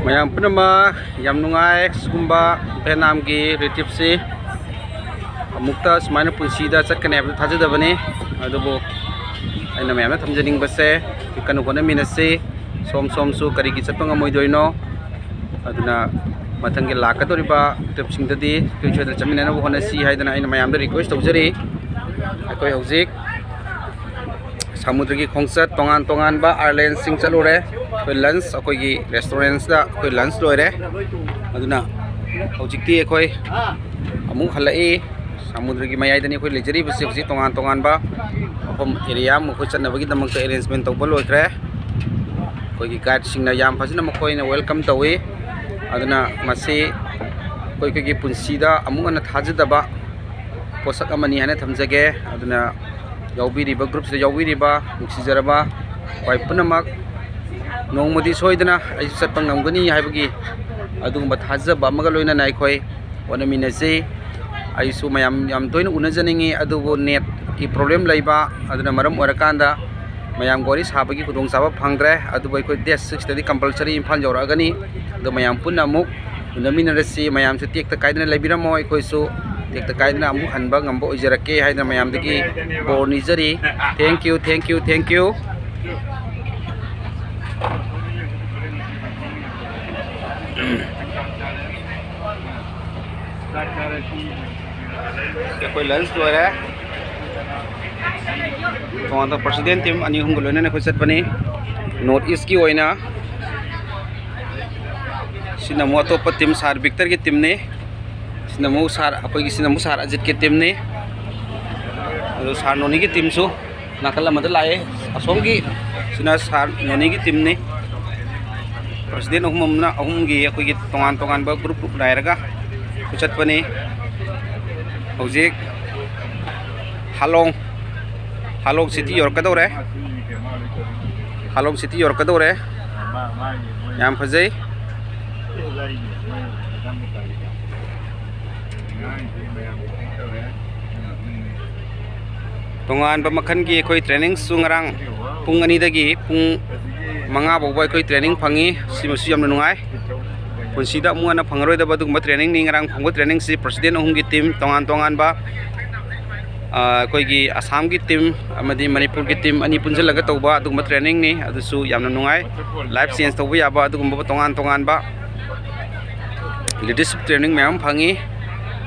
mayam punama yam nungai sugumba Vietnamgi retripsi amukta sumaina punsida chatkane habdu thajadabani adubu aina mayamna thamjaning base kanu kona minase som su karigi chatpa ngamoidoino aduna mathangi lakadoriba tripsingdadi tuichada chamina na honasi haidana aina mayamda request tawjari akoi hojik samudra ki khongsat tongan ba Ireland sing chalore koi lunch akoi gi restaurants da koi lunch loire aduna hojikti akoi amuk halai samudra ki mayai dani koi lejari basi basi tongan ba apam area mu koi channa bagi damak arrangement tawba loikre koi gi guide sing na yam phajina makoi na welcome tawi aduna masi koi gi punsida amuk ana thajadaba posak amani hane thamjage aduna yaubiriba group se yaubiriba nuksijaraba koi punamak nongmodi soidana ai satpa ngamgani haibagi adugumba thajaba amaga loina nai khoi onaminase ai su mayam yam toina unajaningi adugo net ki problem laiba aduna maram orakanda mayam gori sabagi kudong saba phangdre adubai khoi day 6 tadi compulsory imphal joragani do mayam punamuk unaminarasi mayam se tekta kaidana laibiramo ai khoi su tekta kaidana amu hanba ngambo ojarake haidana mayam dagi bornijari thank you koi lunch loire to president team ani hum golona na khoi satpani north east ki oina sinamu atopa team sar victor ki team ne sinamu sar apoi ki sinamu sar ajit ki team ne ado sar noni ki team su nakala mad lae asom ki sina sar noni ki team ne president ahum gi akoi ki tongan ba group dairaga chatpani hojik halong city yorkadore yam phajai tongan ba makhan gi khoi training sungrang pung ani dagi pung manga bawbai khoi training phangi simusi yamna nungai punsida muana phangroi da badugma training ningrang phangbo training si president ahum gi team tongan ba koi gi Assam gi team amadi Manipur gi team ani punjalaga tawba adugma training ni adusu yamna nungai life change tawba yaba adugma tongan ba leadership training mayam phangi